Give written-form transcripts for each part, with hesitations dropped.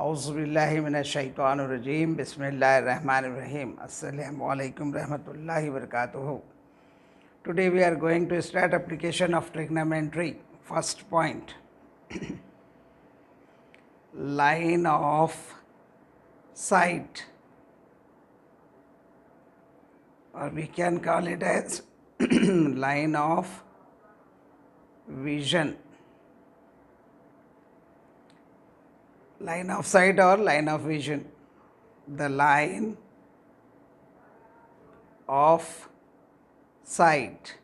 औज़ुबिल्लाहिमिनश्शैतानिर्रजीम बिस्मिल्लाहिर्रहमानिर्रहीम अस्सलामु अलैकुम रहमतुल्लाहि व बरकातुहू. Today we are going to start application of trigonometry. First point, line of sight, or we can call it as line of vision. Line of sight or line of vision. The line of sight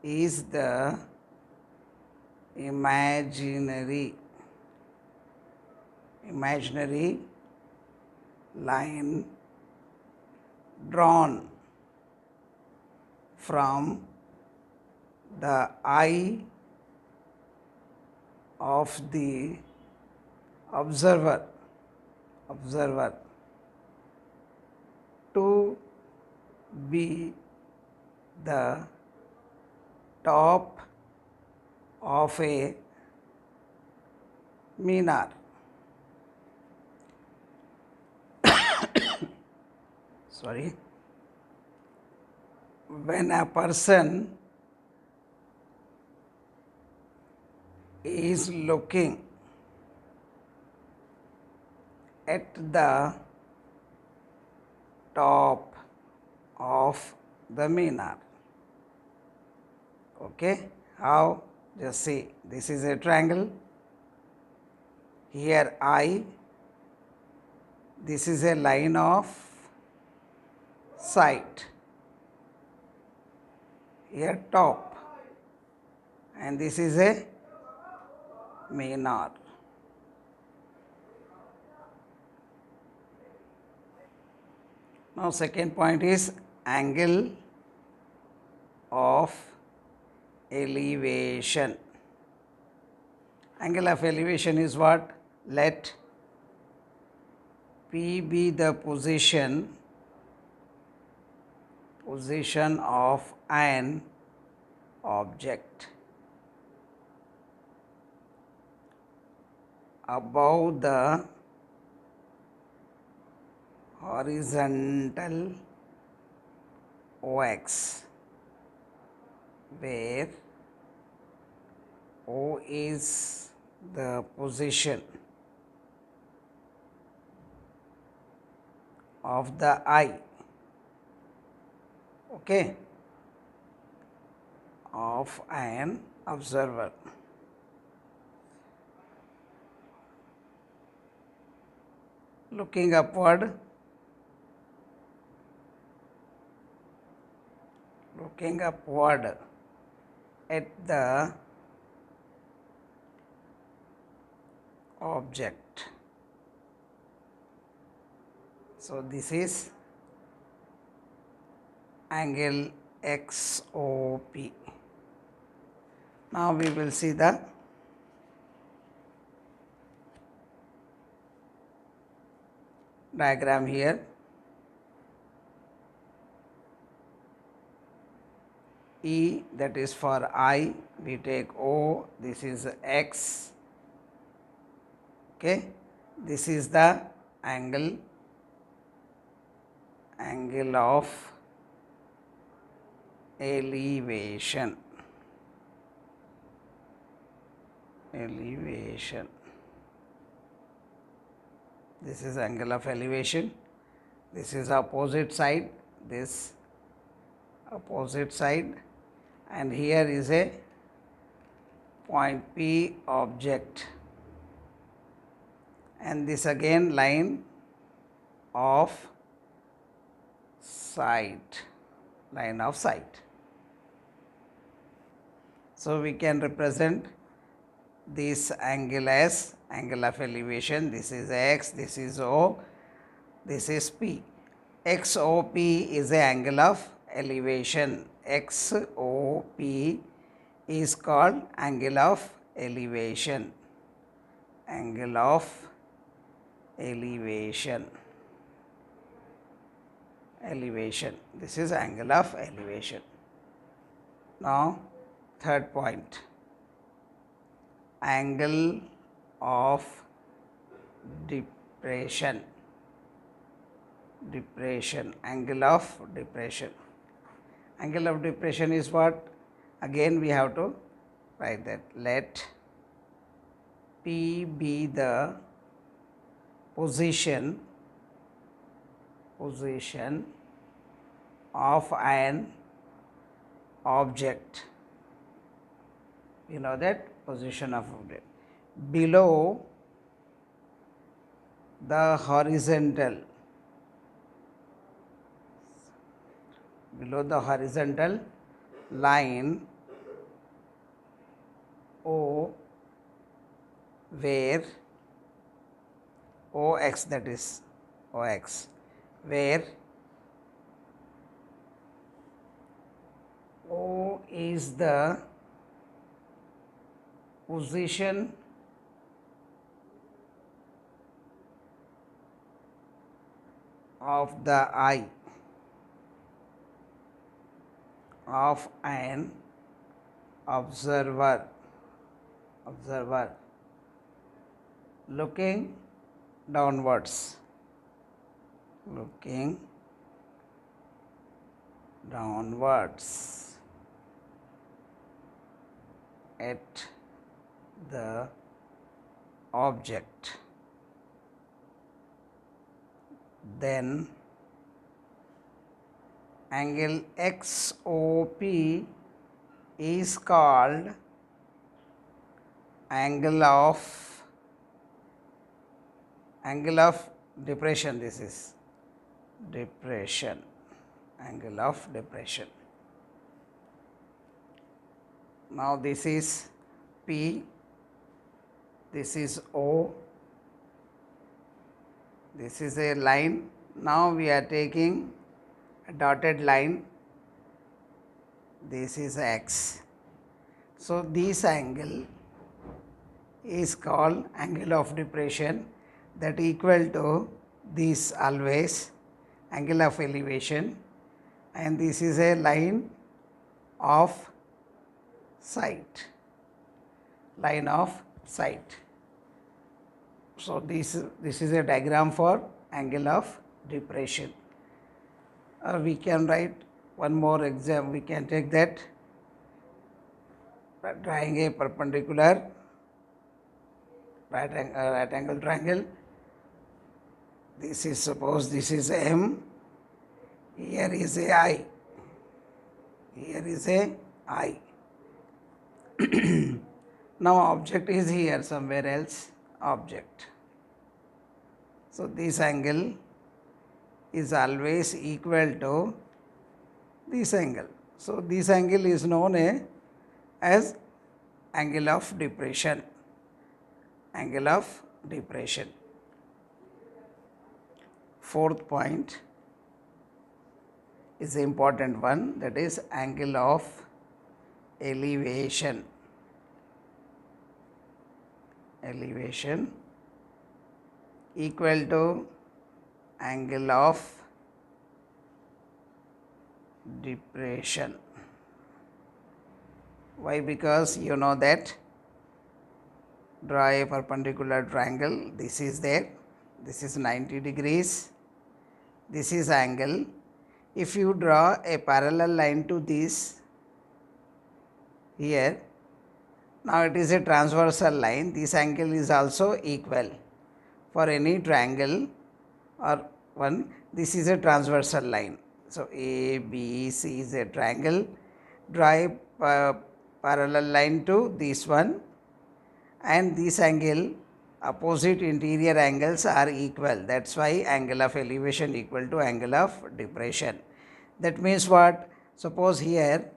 is the imaginary line drawn from the eye of the observer to be the top of a minar. Sorry. When a person is looking at the top of the minar. Okay, how? Just see, this is a triangle. Here I, this is a line of sight. Here top, and this is a minar. Now second point is angle of elevation. Angle of elevation is what? Let P be the position of an object above the horizontal OX, where O is the position of the eye, okay, of an observer. Looking upward, at the object. So this is angle XOP. Now we will see the diagram here. E, that is for I, we take O, this is X, okay. This is the angle of elevation. This is angle of elevation. This is opposite side, this opposite side, and here is a point P object, and this again line of sight. So we can represent this angle as angle of elevation. This is X, this is O, this is P. XOP is the angle of elevation. XOP is called angle of elevation. This is angle of elevation. Now third point, angle of depression, angle of depression. Angle of depression is what? Again we have to write that. Let P be the position of an object. You know that position of object below the horizontal line O, where OX, that is OX, where O is the position of the eye of an observer looking downwards at the object, then angle XOP is called angle of depression. This is depression, angle of depression. Now this is P, this is O, this is a line. Now we are taking a dotted line, this is X. So this angle is called angle of depression, that equal to this always angle of elevation, and this is a line of sight. So this is a diagram for angle of depression. We can write one more example. We can take that drawing a perpendicular right angle triangle. This is, suppose this is M, here is a I, Now object is here somewhere else, object. So this angle is always equal to this angle. So this angle is known as angle of depression. Fourth point is the important one, that is angle of elevation. Equal to angle of depression. Why? Because you know that draw a perpendicular triangle, this is there, this is 90 degrees, this is angle. If you draw a parallel line to this here, now it is a transversal line, this angle is also equal for any triangle or one. This is a transversal line. So A, B, C is a triangle, draw a parallel line to this one, and this angle, opposite interior angles are equal. That's why angle of elevation equal to angle of depression. That means what? Suppose here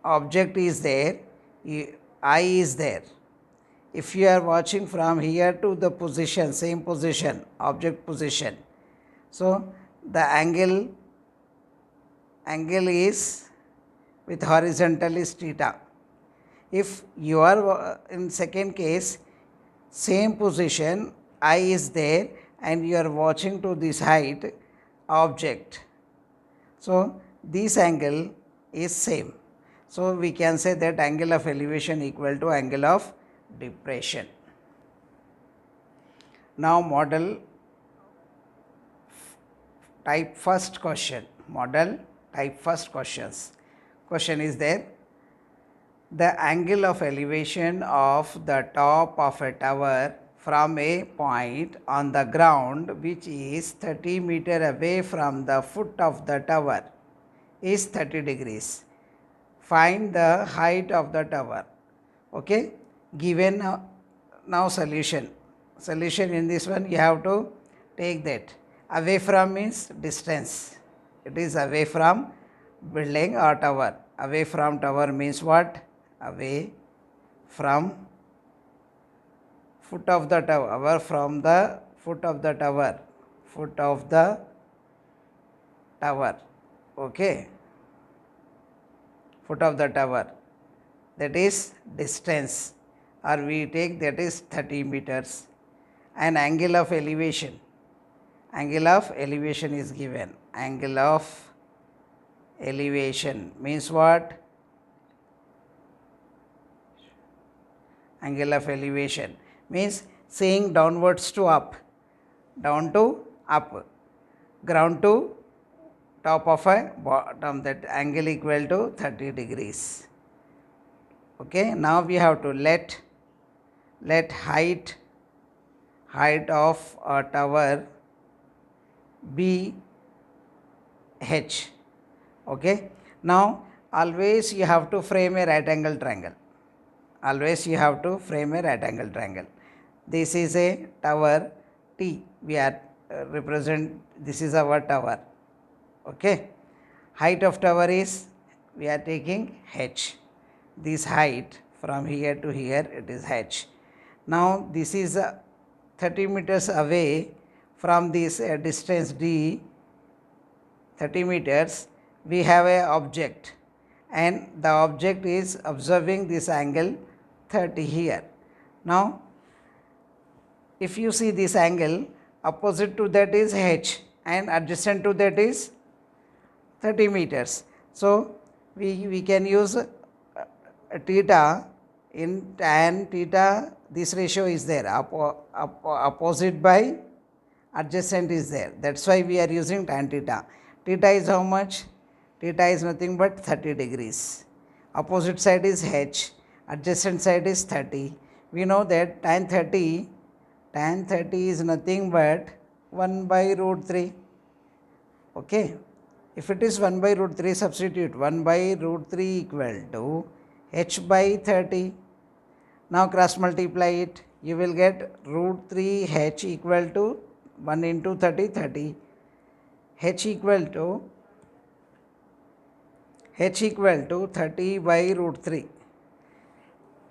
object is there, I is there. If you are watching from here to the position, same position, object position, so the angle is with horizontal is theta. If you are in second case, same position, I is there and you are watching to this height object, so this angle is same. So we can say that angle of elevation equal to angle of depression. Now model type first question. Model type first questions. Question is there. The angle of elevation of the top of a tower from a point on the ground which is 30 meter away from the foot of the tower is 30 degrees. Find the height of the tower. Okay, given now solution. Solution in this one you have to take that. Away from means distance. It is away from building or tower. Away from tower means what? Away from foot of the tower, from the foot of the tower, foot of the tower. Okay, foot of the tower, that is distance, or we take that is 30 meters. And angle of elevation, angle of elevation is given. Angle of elevation means what? Angle of elevation means seeing downwards to up, down to up, ground to top of a bottom, that angle equal to 30 degrees. Okay, now we have to let height of a tower be h. Okay, now always you have to frame a right angle triangle. Always you have to frame a right angle triangle. This is a tower T. We are represent, this is our tower. Okay, height of tower is, we are taking h. This height from here to here, it is h. Now this is 30 meters away from this distance d, 30 meters. We have a object, and the object is observing this angle 30 here. Now if you see this angle, opposite to that is h and adjacent to that is 30 meters. So we can use theta. In tan theta, this ratio is there, opposite by adjacent is there. That's why we are using tan theta. Theta is how much? Theta is nothing but 30 degrees. Opposite side is h, adjacent side is 30. We know that tan 30 is nothing but 1 by root 3. Okay, if it is 1 by root 3, substitute 1 by root 3 equal to h by 30. Now cross multiply it, you will get root 3 h equal to 1 into 30, 30. H equal to 30 by root 3,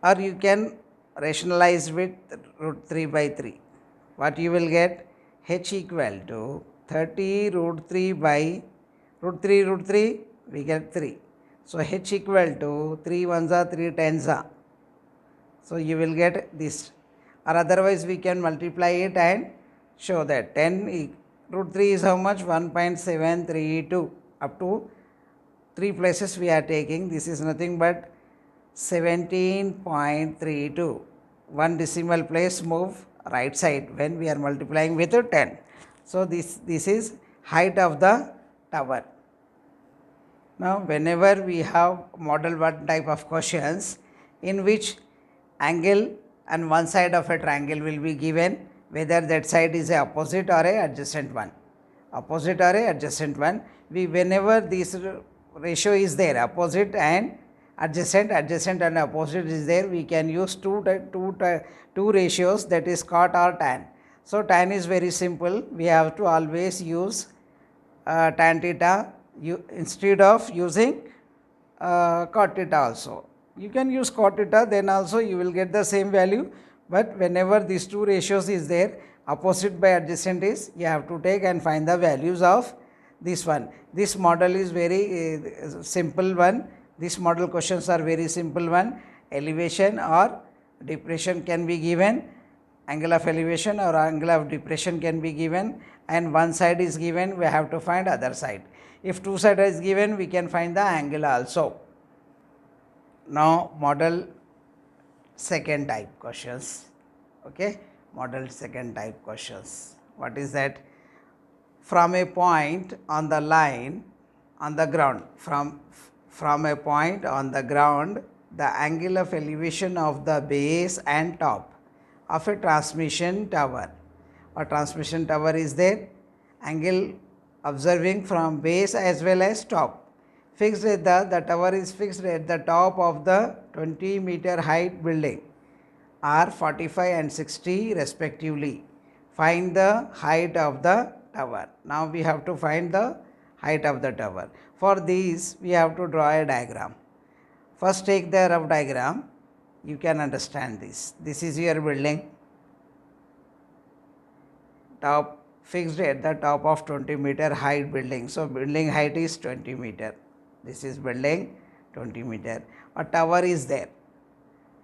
or you can rationalize with root 3 by 3. What you will get? H equal to 30 root 3 by root 3, we get 3. So h equal to 3 ones are 3 tens are. So you will get this, or otherwise we can multiply it and show that 10 root 3 is how much? 1.732. Up to 3 places we are taking. This is nothing but 17.32. 1 decimal place move right side when we are multiplying with 10. So this is height of the tower. Now whenever we have model 1 type of questions in which angle and one side of a triangle will be given, whether that side is a opposite or a adjacent one. Opposite or a adjacent one, whenever this ratio is there, opposite and adjacent and opposite is there, we can use two ratios, that is cot or tan. So tan is very simple, we have to always use tan theta instead of using cot theta also. You can use cot theta, then also you will get the same value, but whenever these two ratios is there, opposite by adjacent is, you have to take and find the values of this one. This model is very simple one. These model questions are very simple one. Elevation or depression can be given, angle of elevation or angle of depression can be given, and one side is given, we have to find other side. If two side is given, we can find the angle also. Now model second type questions. Okay, Model second type questions. What is that? From a point on the line on the ground, from a point on the ground, the angle of elevation of the base and top of a transmission tower. A transmission tower is there, angle observing from base as well as top. Fixed at the tower is fixed at the top of the 20-meter height building are 45 and 60 respectively. Find the height of the tower. Now we have to find the height of the tower. For this we have to draw a diagram. First take the rough diagram, you can understand this. This is your building, top fixed at the top of 20-meter height building. So building height is 20 meter. This is building 20 meter. A tower is there.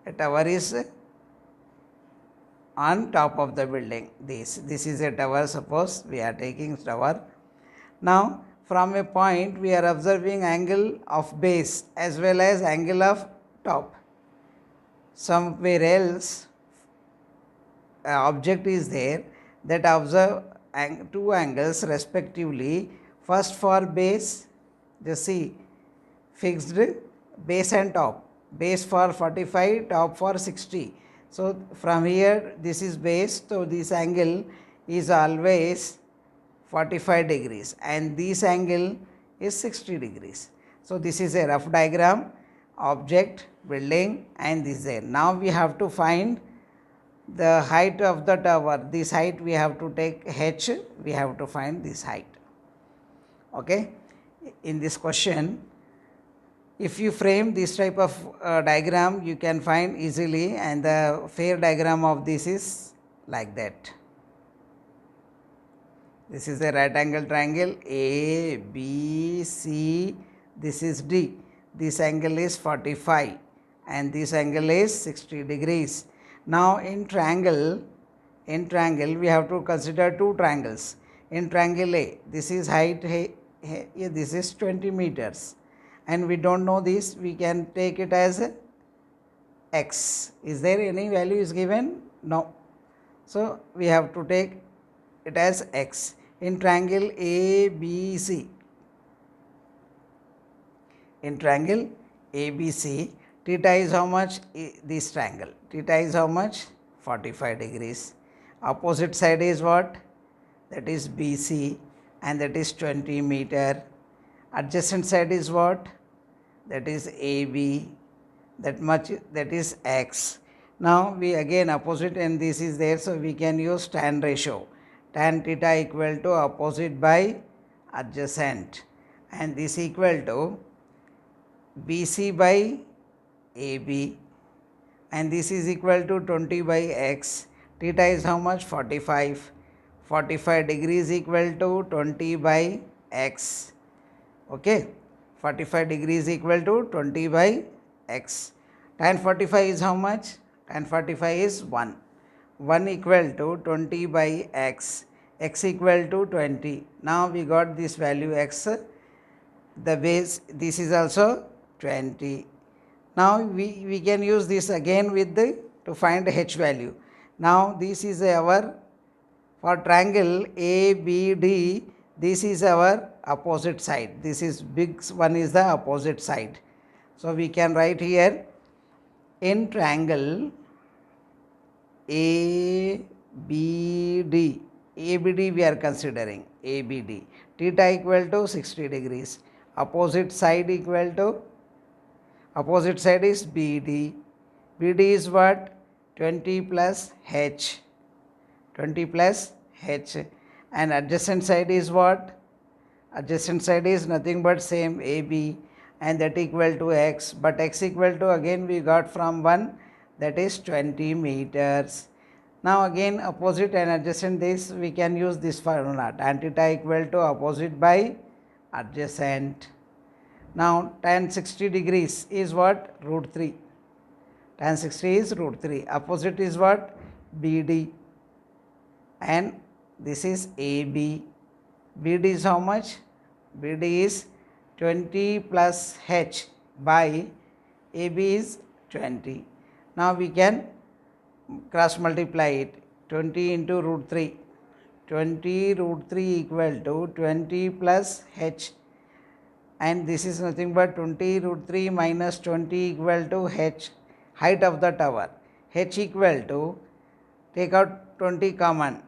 A tower is on top of the building. This is a tower. Suppose we are taking tower. Now from a point we are observing angle of base as well as angle of top. Somewhere else object is there that observe two angles respectively. First for base, just see, fixed base and top, base for 45, top for 60. So from here this is base, so this angle is always 45 degrees and this angle is 60 degrees. So this is a rough diagram, object, building, and this there. Now we have to find the height of the tower. This height we have to take h, we have to find this height. Okay. In this question, if you frame this type of diagram, you can find easily, and the fair diagram of this is like that. This is a right angle triangle A, B, C, this is D. This angle is 45 and this angle is 60 degrees. Now in triangle we have to consider two triangles. In triangle A, this is height, this is 20 meters and we don't know this, we can take it as x. Is there any value is given? No. So we have to take it as x. In triangle ABC, in triangle ABC, theta is how much? This triangle, theta is how much? 45 degrees. Opposite side is what? That is BC and that is 20 meter. Adjacent side is what? That is AB, that much, that is x. Now we again opposite and this is there, so we can use tan ratio. Tan theta equal to opposite by adjacent, and this equal to BC by AB, and this is equal to 20 by x. Theta is how much? 45. 45 degrees equal to 20 by x. Okay, 45 degrees equal to 20 by x. Tan 45 is how much? Tan 45 is 1. 1 equal to 20 by x, x equal to 20. Now we got this value x, the base, this is also 20. Now we can use this again with the to find h value. Now this is our, for triangle ABD, this is our opposite side. This is big one is the opposite side. So we can write here, in triangle ABD, ABD we are considering ABD, theta equal to 60 degrees, opposite side equal to, opposite side is BD, BD is what? 20 plus h, 20 plus h, and adjacent side is what? Adjacent side is nothing but same AB, and that equal to x, but x equal to again we got from 1, that is 20 meters. Now again opposite and adjacent, this we can use this formula, tan theta equal to opposite by adjacent. Now tan 60 degrees is what? Root 3. Tan 60 is root 3. Opposite is what? BD, and this is AB. BD is how much? BD is 20 plus h by AB is 20. Now we can cross multiply it. 20 into root 3. 20 root 3 equal to 20 plus h, and this is nothing but 20 root 3 minus 20 equal to h, height of the tower. H equal to, take out 20 common,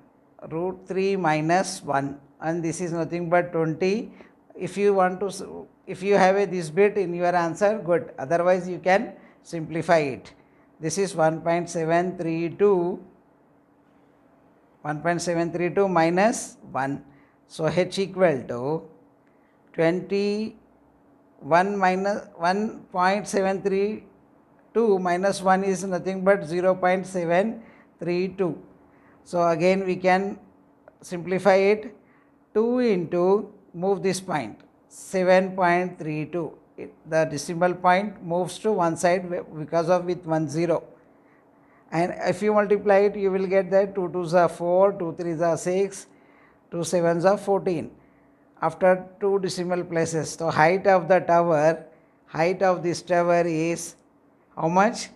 root 3 minus 1, and this is nothing but 20. If you want to, if you have this bit in your answer, good, otherwise you can simplify it. This is 1.732 minus 1. So h equal to 21 minus 1.732 minus 1 is nothing but 0.732. So again we can simplify it. 2 into, move this point, 7.32. The decimal point moves to one side because of with 1 0. And if you multiply it, you will get that 2 2s are 4, 2 3s are 6, 2 7s are 14. After 2 decimal places, so height of the tower, height of this tower is how much?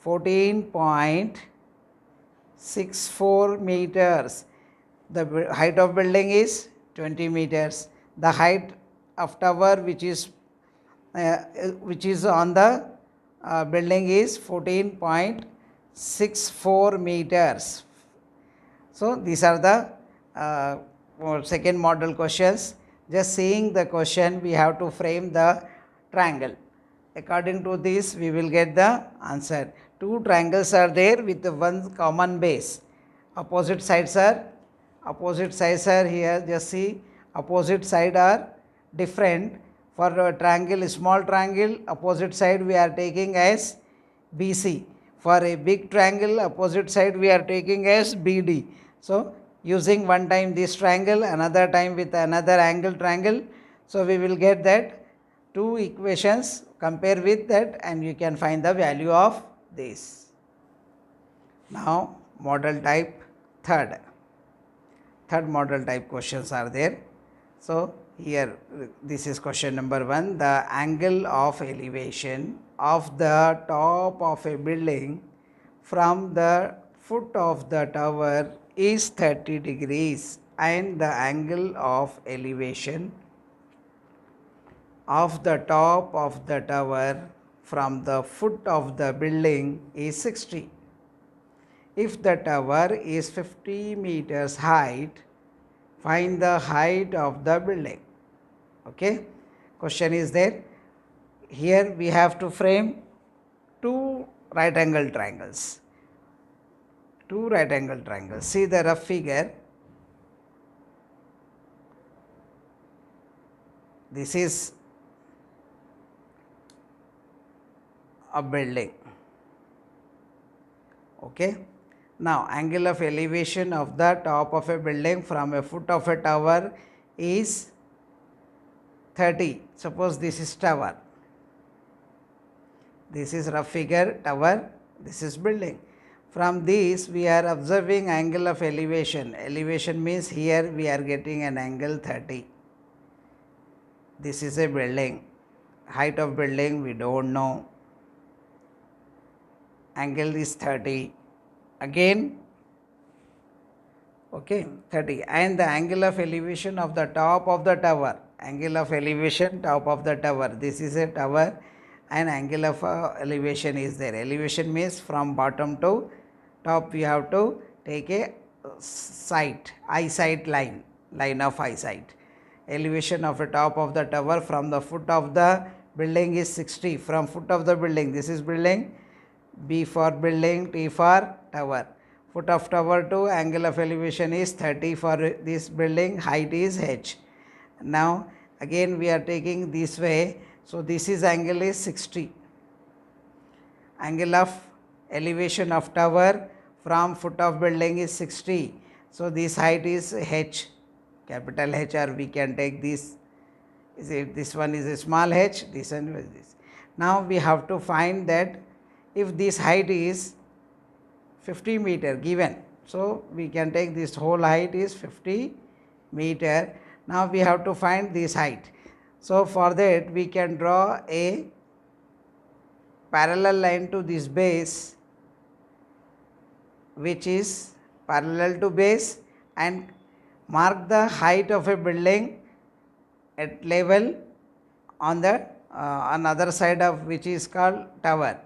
14.64 meters. The height of building is 20 meters. The height of tower which is on the building is 14.64 meters. So these are the second model questions. Just seeing the question, we have to frame the triangle. According to this, we will get the answer. Two triangles are there with one common base. Opposite sides are here. Just see, opposite side are different. For a triangle, small triangle, opposite side we are taking as BC. For a big triangle, opposite side we are taking as BD. So using one time this triangle, another time with another angle triangle, so we will get that two equations, compare with that, and you can find the value of this. Now model type third model type questions are there. So here, this is question number 1. The angle of elevation of the top of a building from the foot of the tower is 30 degrees, and the angle of elevation of the top of the tower from the foot of the building is 60. If the tower is 50 meters height, find the height of the building. Okay, question is there. Here we have to frame two right angle triangles. See the rough figure. This is a building. Okay. Now angle of elevation of the top of a building from a foot of a tower is 30. Suppose this is tower. This is rough figure tower. This is building. From this we are observing angle of elevation. Elevation means here we are getting an angle 30. This is a building. Height of building we don't know. Angle is 30. Again, okay, 30. And the angle of elevation of the top of the tower. Angle of elevation top of the tower. This is a tower, and angle of elevation is there. Elevation means from bottom to top we have to take a eyesight line of eyesight. Elevation of the top of the tower from the foot of the building is 60. From foot of the building, this is building, B for building, T for tower. Foot of tower to angle of elevation is 30 for this building, height is h. Now again we are taking this way, so this is angle is 60. Angle of elevation of tower from foot of building is 60. So this height is h, capital H, or we can take this. This one is a small h, this one is this. Now we have to find that if this height is 50 meter given, so we can take this whole height is 50 meter. Now we have to find this height. So for that we can draw a parallel line to this base, which is parallel to base and mark the height of a building at level on the on other side of which is called tower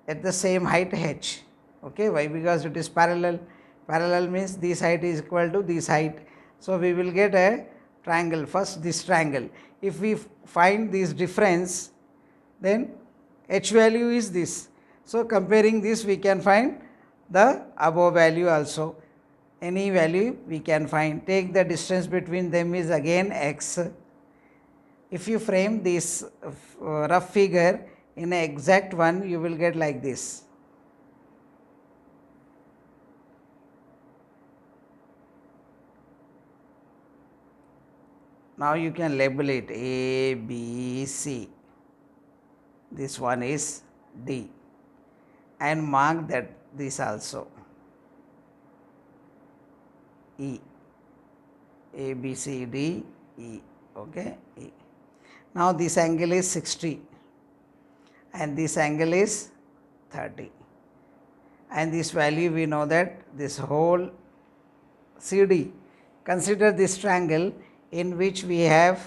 at the same height h. Okay, why? Because it is parallel. Parallel means this height is equal to this height. So we will get a triangle. First this triangle. If we find this difference, then h value is this. So comparing this, we can find the above value also. Any value we can find. Take the distance between them is again x. If you frame this rough figure in an exact one, you will get like this. Now you can label it A, B, C. This one is D, and mark that this also E. A, B, C, D, E. Okay, E. Now this angle is 60 and this angle is 30, and this value we know that this whole CD. Consider this triangle in which we have,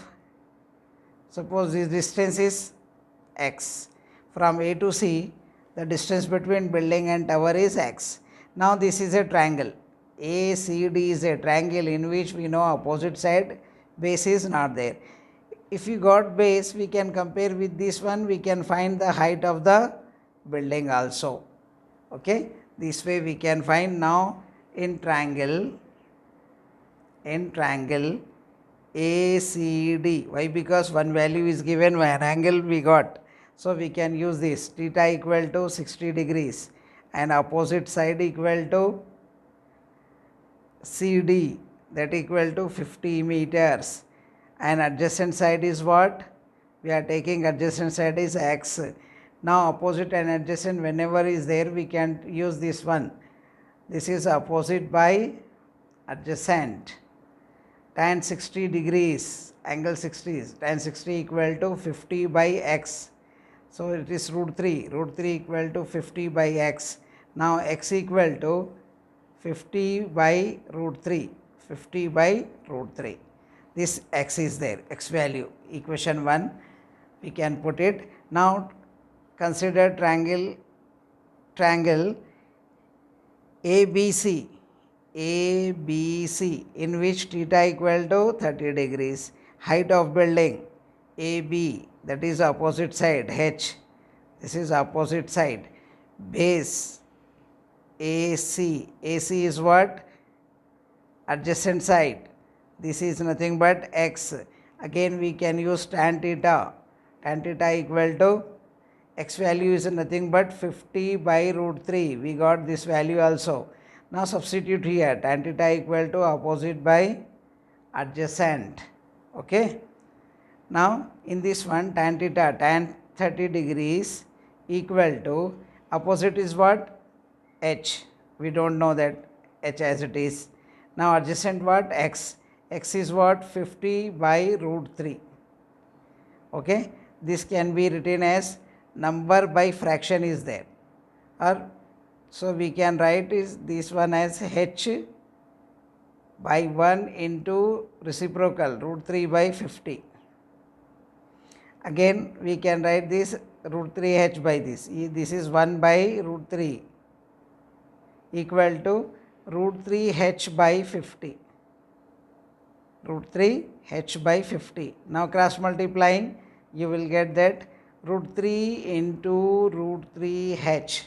suppose this distance is x. From A to C, the distance between building and tower is x. Now this is a triangle. ACD is a triangle in which we know opposite side base is not there. If you got base, we can compare with this one, we can find the height of the building also. Okay, this way we can find. Now in triangle ACD. Why? Because one value is given, one angle we got. So we can use this theta equal to 60 degrees and opposite side equal to CD, that equal to 50 meters, and adjacent side is what? We are taking adjacent side is x. Now opposite and adjacent whenever is there, we can use this one. This is opposite by adjacent. Tan 60 degrees, angle 60 is tan 60 equal to 50 by x. So it is root 3 equal to 50 by x. Now x equal to 50 by root 3, 50 by root 3. This x is there, x value, equation 1 we can put it. Now consider triangle ABC, in which theta equal to 30 degrees. Height of building AB, that is opposite side h, this is opposite side. Base AC is what? Adjacent side. This is nothing but x. Again we can use tan theta equal to x value is nothing but 50 by root 3. We got this value also. Now substitute here, tan theta equal to opposite by adjacent. Okay. Now in this one, tan theta, tan 30 degrees equal to opposite is what? H. We don't know that h as it is. Now adjacent what? X. X is what? 50 by root 3. Okay. This can be written as number by fraction is there, or so we can write is this one as h by 1 into reciprocal root 3 by 50. Again we can write this root 3 h by this. This is 1 by root 3 equal to root 3 h by 50. Root 3 h by 50. Now cross multiplying, you will get that root 3 into root 3 h.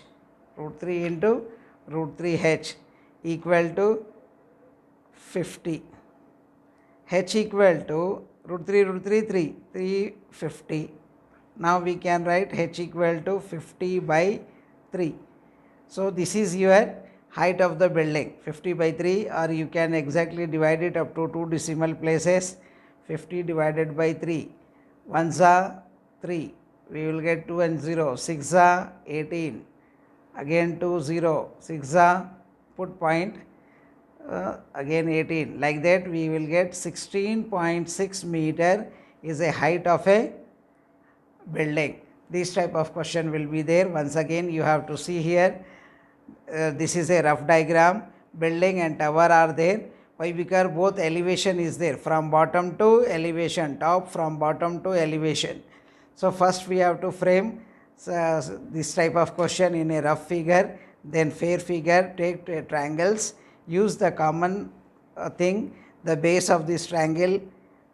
Root 3 into root 3 h equal to 50. H equal to root 3 350. Now we can write h equal to 50 by 3. So this is your height of the building, 50 by 3, or you can exactly divide it up to 2 decimal places. 50 divided by 3, 1s are 3, we will get 2 and 0, 6 are 18, again 2 0, 6 are put point, again 18, like that we will get 16.6 meter is a height of a building. This type of question will be there. Once again you have to see here, this is a rough diagram, building and tower are there. Why? Because both elevation is there, from bottom to elevation, top from bottom to elevation. So first we have to frame this type of question in a rough figure, then fair figure. Take triangles, use the common thing. The base of this triangle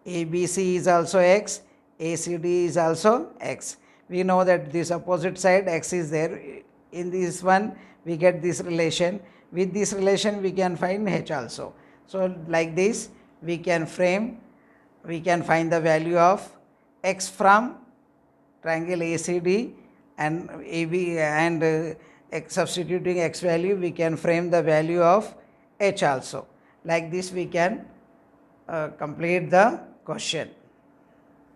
ABC is also x, ACD is also x. We know that this opposite side x is there. In this one we get this relation. With this relation we can find h also. So like this we can frame, we can find the value of x from triangle ACD and AB, and substituting x value we can frame the value of h also. Like this we can complete the question.